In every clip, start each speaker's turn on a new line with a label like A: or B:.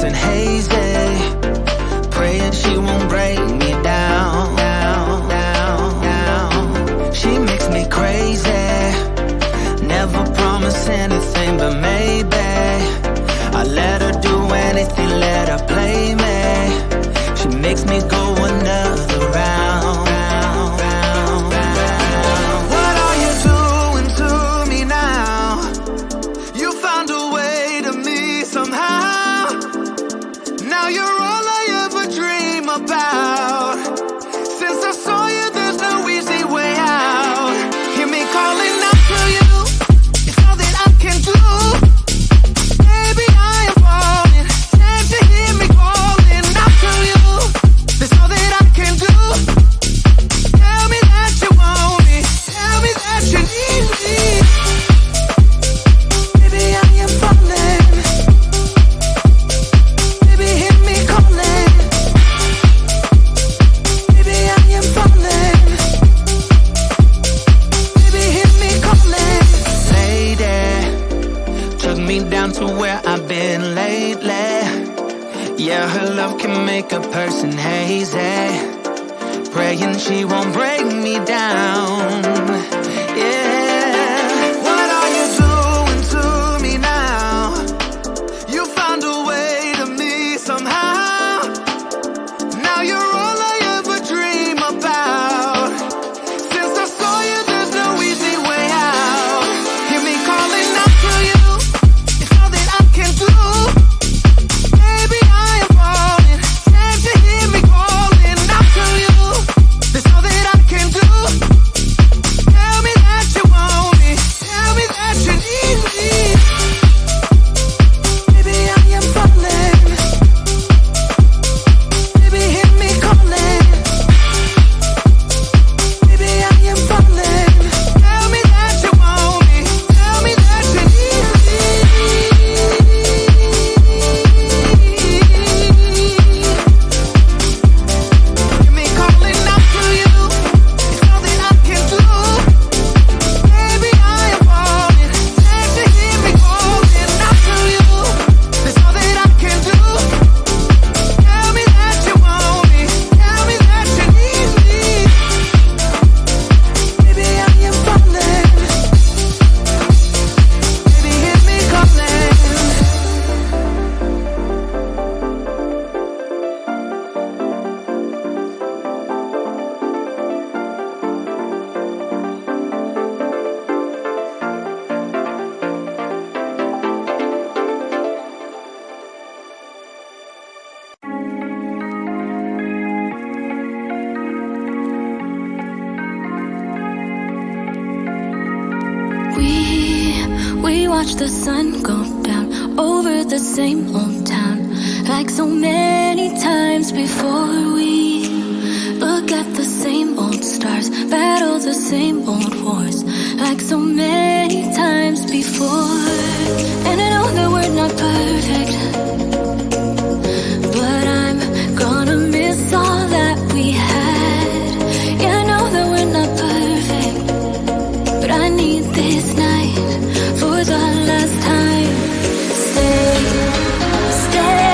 A: person hazy, praying she won't break me down. She makes me crazy, never promise anything but maybe. I let her do anything, let her play me. She makes me go another round. What are you doing to me now? You found a way to me somehow. Now you're all I ever dream about. Since I saw you, there's no easy way out. Hear me calling out to you, it's all that I can do. Baby, I am falling, can't you hear me calling out to you? There's all that I can do. Tell me that you want me, tell me that you need me. Baby, I am falling. Baby, hear me calling. Baby, I am falling. Baby, hear me calling. Lady, took me down to where I've been lately. Yeah, her love can make a person hazy, praying she won't break me down. Yeah. What are you doing to me now? You found a way to me somehow. Now you're all I ever dream about. Since I saw you, there's no easy way out. Hear me calling out to you, it's all that I can do. Baby, I am falling, can't you hear me calling out to you? That's all that I can do. Tell me that you want me, tell me that you need me. Baby, I am falling. Baby, hear me calling. Baby, I am falling. Tell me that you want me, tell me that you need me. Hear me calling out to you, it's all that I can do. Baby, I am falling, can't you hear me calling out to you? That's all that I can do. Tell me that you want me, tell me that you need me. Baby, I am falling. Baby, hear me calling.
B: We watch the sun go down over the same old town, like so many times before. We look at the same old stars, battle the same old wars, like so many times before. And I know that we're not perfect, but I'm gonna miss all that we had. Yeah, I know that we're not perfect, but I need this night for the last time. Stay, stay.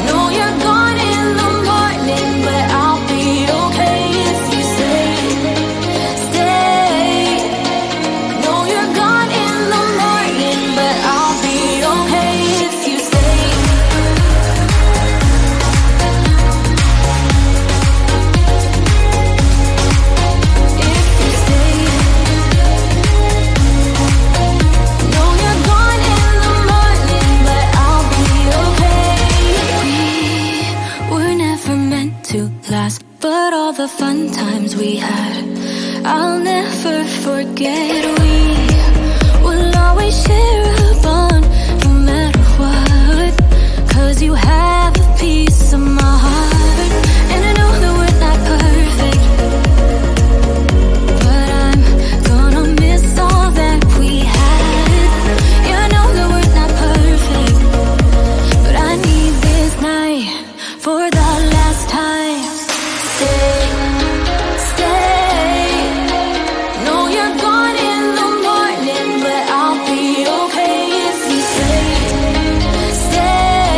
B: Know you're gone in the morning, but I'll be okay if you stay. Stay. Know you're gone in the morning, but I'll be okay if you stay. If you stay. Know you're gone in the morning, but I'll be okay. We were never meant to last, but all the fun times we had, I'll never forget. We will always share a bond, no matter what, 'cause you have a piece of my heart. And I know that we're not perfect, but I'm gonna miss all that we had. Yeah, I know that we're not perfect, but I need this night for the last time. Stay, stay. Know you're gone in the morning, but I'll be okay if you stay. Stay.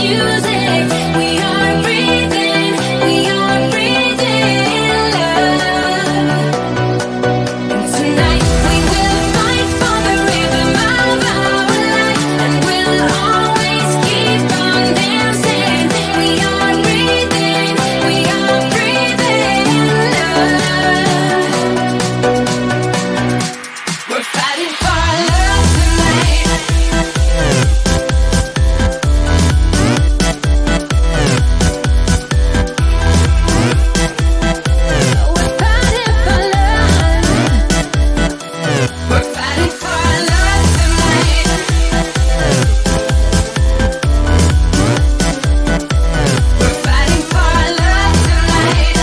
B: music. We are breathing love. And tonight we will fight for the rhythm of our life, and we'll always keep on dancing. We are breathing love. We're fighting for our love tonight. We're fighting for love. We're fighting for our love tonight. We're fighting for our love tonight.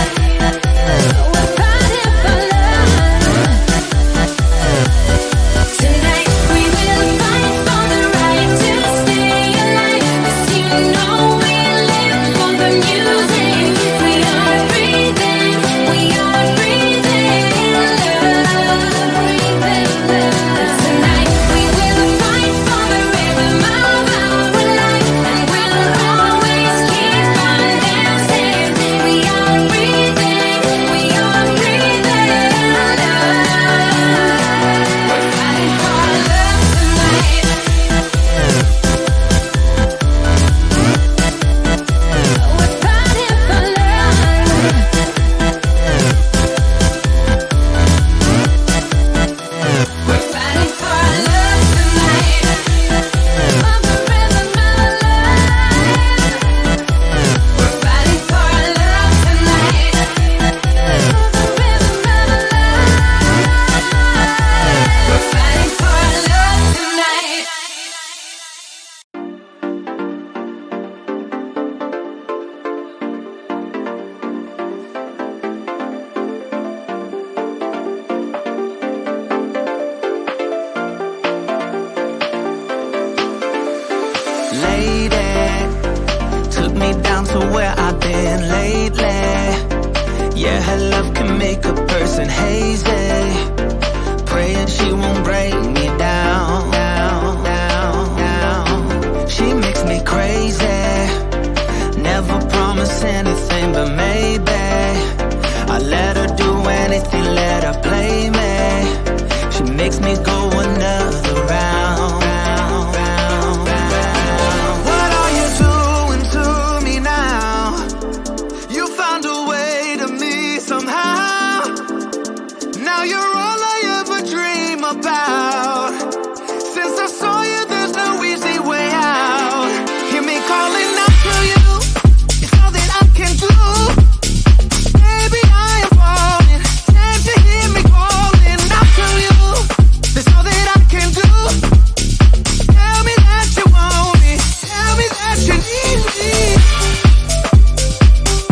B: We're fighting for love. Tonight we will fight for the right to stay alive. 'Cause you know we live for the music. We are breathing love. Tonight we will fight for the rhythm of our life, and we'll always keep on dancing. We are breathing love. We're fighting for our love tonight. We're fighting for love. We're fighting for our love tonight. Of the rhythm of our life. We're fighting for our love tonight. Of the rhythm of our life. We're fighting for our love tonight.
A: Lady took me down to where I've been lately. Yeah, her love can make a person hazy. Praying she won't break me down. She makes me crazy. Never promise anything, but maybe I let her do anything, let her play me. She makes me go another round. What are you doing to me now? You found a way to me somehow. Now you're all I ever dream about. Since I saw you, there's no easy way out. Hear me calling out to you. It's all that I can do. Baby, I am falling. Can't you hear me calling out to you? That's all that I can do. Tell me that you want me. Tell me that you need me.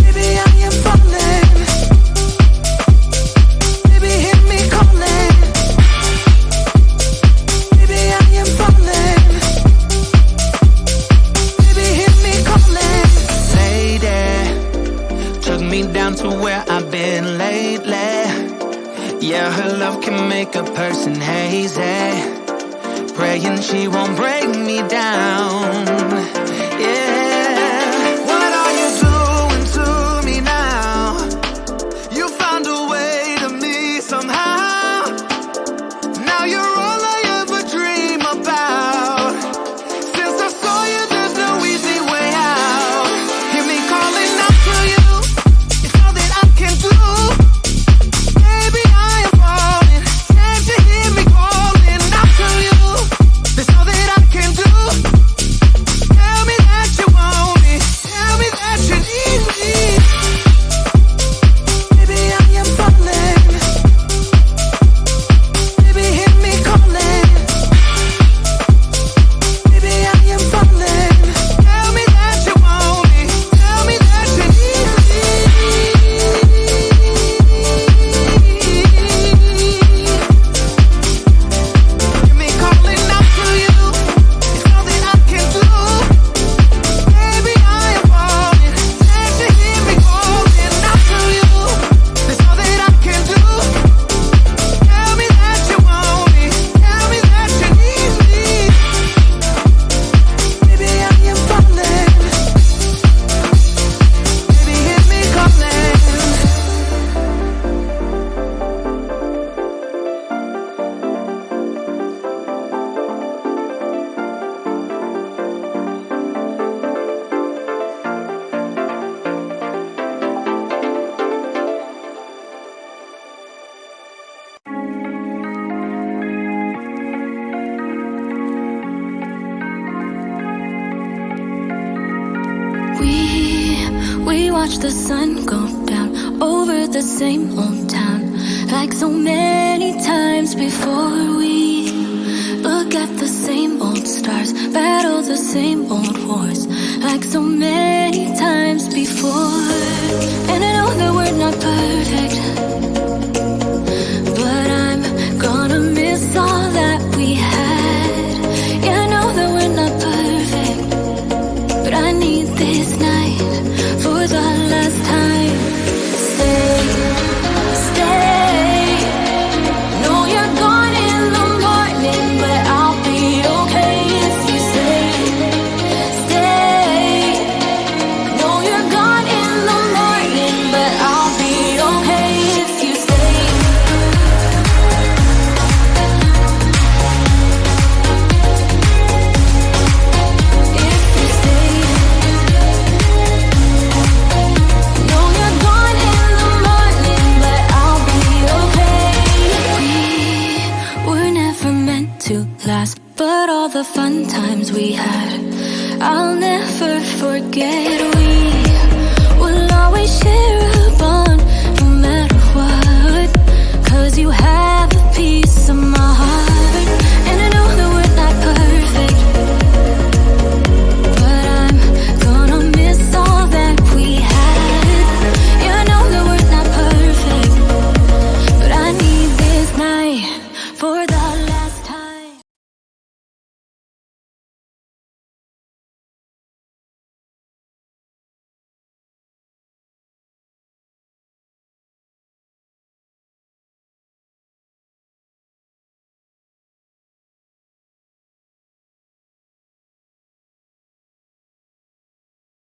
A: Baby, I am falling. Baby, hear me calling. Baby, I am falling. Baby, hear me calling. Lady took me down to where I've been lately. Yeah, her love can make a person hazy. Praying she won't break me down. Yeah. What are you doing to me now? You found a way to me somehow. Now you're all I ever dream about. Since I saw you, there's no easy way out. Hear me calling out to you. It's all that I can do. Baby, I am falling. Can't you hear me calling out to you? That's all that I can do.
B: We watch the sun go down over the same old town, like so many times before. We look at the same old stars, battle the same old wars, like so many times before. And I know that we're not perfect, but I'm gonna miss all that we had. Yeah, I know that we're not perfect, but I need this night for the last time. Stay, stay. Know you're gone in the morning, but I'll be okay if you stay, stay. Know you're gone in the morning, but I'll be okay if you stay. If you stay. Know you're gone in the morning, but I'll be okay. We were never meant to last, but all the fun times we had, I'll never forget.